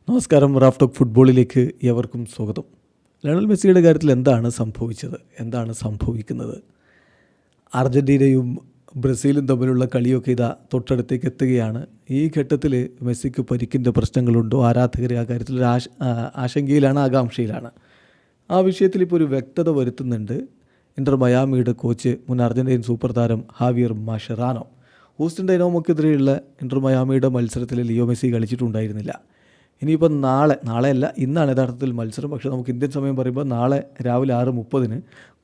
നമസ്കാരം. Raf talk ഫുട്ബോളിലേക്ക് ഏവർക്കും സ്വാഗതം. ലയണൽ മെസ്സിയുടെ കാര്യത്തിൽ എന്താണ് സംഭവിച്ചത്, എന്താണ് സംഭവിക്കുന്നത്? അർജൻറ്റീനയും ബ്രസീലും തമ്മിലുള്ള കളിയൊക്കെ ഇതാ തൊട്ടടുത്തേക്ക് എത്തുകയാണ്. ഈ ഘട്ടത്തിൽ മെസ്സിക്ക് പരിക്കിൻ്റെ പ്രശ്നങ്ങളുണ്ടോ? ആരാധകർ ആ കാര്യത്തിൽ ഒരു ആശങ്കയിലാണ്, ആകാംക്ഷയിലാണ്. ആ വിഷയത്തിൽ ഇപ്പോൾ ഒരു വ്യക്തത വരുത്തുന്നുണ്ട് ഇന്റർ മയാമിയുടെ കോച്ച്, മുൻ അർജൻറ്റീൻ സൂപ്പർ താരം ഹാവിയർ മാഷറാനോ. ഹൂസ്റ്റൺ ഡൈനാമോക്കെതിരെയുള്ള ഇന്റർ മയാമിയുടെ മത്സരത്തിൽ ലിയോ മെസ്സി കളിച്ചിട്ടുണ്ടായിരുന്നില്ല. ഇനിയിപ്പോൾ നാളെയല്ല, ഇന്നാണ് യഥാർത്ഥത്തിൽ മത്സരം. പക്ഷേ നമുക്ക് ഇന്ത്യൻ സമയം പറയുമ്പോൾ നാളെ രാവിലെ 6:30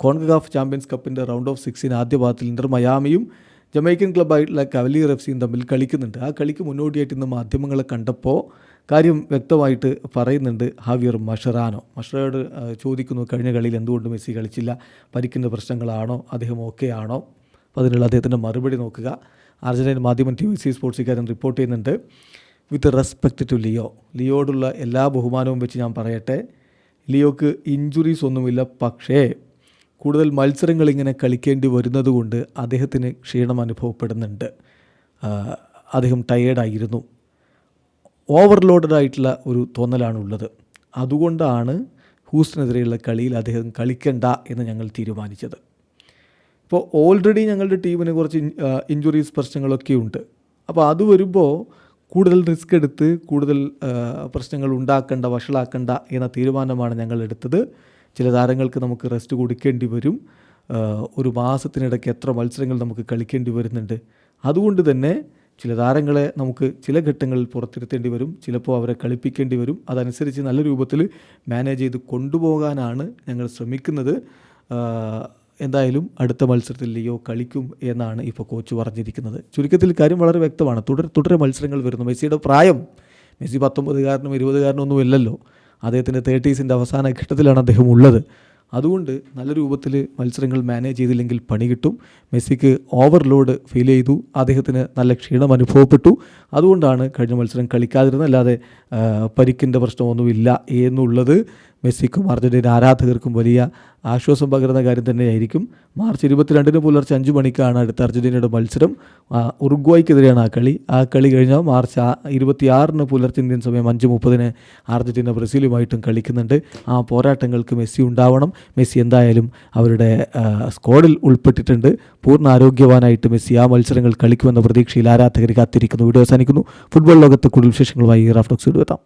കോൺകക്കാഫ് ചാമ്പ്യൻസ് കപ്പിൻ്റെ റൗണ്ട് ഓഫ് 16 ആദ്യ ഭാഗത്തിൽ ഇന്റർ മയാമിയും ജമൈക്കൻ ക്ലബ്ബായിട്ടുള്ള കവലിയർ എഫ്സിയും തമ്മിൽ കളിക്കുന്നുണ്ട്. ആ കളിക്ക് മുന്നോടിയായിട്ട് ഇന്ന് മാധ്യമങ്ങളെ കണ്ടപ്പോൾ കാര്യം വ്യക്തമായിട്ട് പറയുന്നുണ്ട് ഹാവിയർ മഷറാനോ. മഷറയോട് ചോദിക്കുന്നു, കഴിഞ്ഞ കളിയിൽ എന്തുകൊണ്ട് മെസ്സി കളിച്ചില്ല, പരിക്കിൻ്റെ പ്രശ്നങ്ങളാണോ, അദ്ദേഹം ഓക്കെ ആണോ? അപ്പോൾ അതിനുള്ള അദ്ദേഹത്തിൻ്റെ മറുപടി നോക്കുക. അർജൻറ്റീൻ മാധ്യമം TVC സ്പോർട്സിക്കാരൻ റിപ്പോർട്ട് ചെയ്യുന്നുണ്ട്. വിത്ത് റെസ്പെക്റ്റ് ടു ലിയോയോടുള്ള എല്ലാ ബഹുമാനവും വെച്ച് ഞാൻ പറയട്ടെ, ലിയോക്ക് ഇഞ്ചുറീസ് ഒന്നുമില്ല. പക്ഷേ കൂടുതൽ മത്സരങ്ങൾ ഇങ്ങനെ കളിക്കേണ്ടി വരുന്നത് കൊണ്ട് അദ്ദേഹത്തിന് ക്ഷീണം അനുഭവപ്പെടുന്നുണ്ട്. അദ്ദേഹം ടയേർഡായിരുന്നു, ഓവർലോഡഡായിട്ടുള്ള ഒരു തോന്നലാണുള്ളത്. അതുകൊണ്ടാണ് ഹൂസ്റ്റനെതിരെയുള്ള കളിയിൽ അദ്ദേഹം കളിക്കണ്ട എന്ന് ഞങ്ങൾ തീരുമാനിച്ചത്. ഇപ്പോൾ ഓൾറെഡി ഞങ്ങളുടെ ടീമിന് കുറച്ച് ഇഞ്ചുറീസ് പ്രശ്നങ്ങളൊക്കെ ഉണ്ട്. അപ്പോൾ അത് വരുമ്പോൾ കൂടുതൽ റിസ്ക് എടുത്ത് കൂടുതൽ പ്രശ്നങ്ങൾ ഉണ്ടാക്കേണ്ട, വഷളാക്കേണ്ട എന്ന തീരുമാനമാണ് ഞങ്ങൾ എടുത്തത്. ചില താരങ്ങൾക്ക് നമുക്ക് റെസ്റ്റ് കൊടുക്കേണ്ടി വരും. ഒരു മാസത്തിനിടയ്ക്ക് എത്ര മത്സരങ്ങൾ നമുക്ക് കളിക്കേണ്ടി വരുന്നുണ്ട്. അതുകൊണ്ട് തന്നെ ചില താരങ്ങളെ നമുക്ക് ചില ഘട്ടങ്ങളിൽ പുറത്തിരുത്തേണ്ടി വരും, ചിലപ്പോൾ അവരെ കളിപ്പിക്കേണ്ടി വരും. അതനുസരിച്ച് നല്ല രൂപത്തിൽ മാനേജ് ചെയ്ത് കൊണ്ടുപോകാനാണ് ഞങ്ങൾ ശ്രമിക്കുന്നത്. എന്തായാലും അടുത്ത മത്സരത്തിൽ ലിയോ കളിക്കും എന്നാണ് ഇപ്പോൾ കോച്ച് പറഞ്ഞിരിക്കുന്നത്. ചുരുക്കത്തിൽ കാര്യം വളരെ വ്യക്തമാണ്. തുടരെ മത്സരങ്ങൾ വരുന്നു. മെസ്സിയുടെ പ്രായം, മെസ്സി 19-കാരനും 20-കാരനും ഒന്നും ഇല്ലല്ലോ. അദ്ദേഹത്തിൻ്റെ 30s അവസാന ഘട്ടത്തിലാണ് അദ്ദേഹം ഉള്ളത്. അതുകൊണ്ട് നല്ല രൂപത്തിൽ മത്സരങ്ങൾ മാനേജ് ചെയ്തില്ലെങ്കിൽ പണി കിട്ടും. മെസ്സിക്ക് ഓവർലോഡ് ഫീൽ ചെയ്തു, അദ്ദേഹത്തിന് നല്ല ക്ഷീണം അനുഭവപ്പെട്ടു. അതുകൊണ്ടാണ് കഴിഞ്ഞ മത്സരം കളിക്കാതിരുന്നത്. അല്ലാതെ പരിക്കിൻ്റെ പ്രശ്നമൊന്നുമില്ല എന്നുള്ളത് മെസ്സിക്കും അർജൻറ്റീന ആരാധകർക്കും വലിയ ആശ്വാസം പകരുന്ന കാര്യം തന്നെയായിരിക്കും. മാർച്ച് 22 പുലർച്ചെ 5 മണിക്കാണ് അടുത്ത അർജൻറ്റീനയുടെ മത്സരം. ഉറുഗ്വായ്ക്കെതിരെയാണ് ആ കളി കഴിഞ്ഞാൽ മാർച്ച് 26 പുലർച്ചെ ഇന്ത്യൻ സമയം 5:30 അർജൻറ്റീന ബ്രസീലുമായിട്ടും കളിക്കുന്നുണ്ട്. ആ പോരാട്ടങ്ങൾക്ക് മെസ്സി ഉണ്ടാവണം. മെസ്സി എന്തായാലും അവരുടെ സ്ക്വാഡിൽ ഉൾപ്പെട്ടിട്ടുണ്ട്. പൂർണ്ണ ആരോഗ്യവാനായിട്ട് മെസ്സി ആ മത്സരങ്ങൾ കളിക്കുമെന്ന പ്രതീക്ഷയിൽ ആരാധകർ കാത്തിരിക്കുന്നു. വീഡിയോ അവസാനിക്കുന്നു. ഫുട്ബോൾ ലോകത്തെ കൂടുതൽ വിശേഷങ്ങളുമായി റാഫ് ടോക്സ് എത്താം.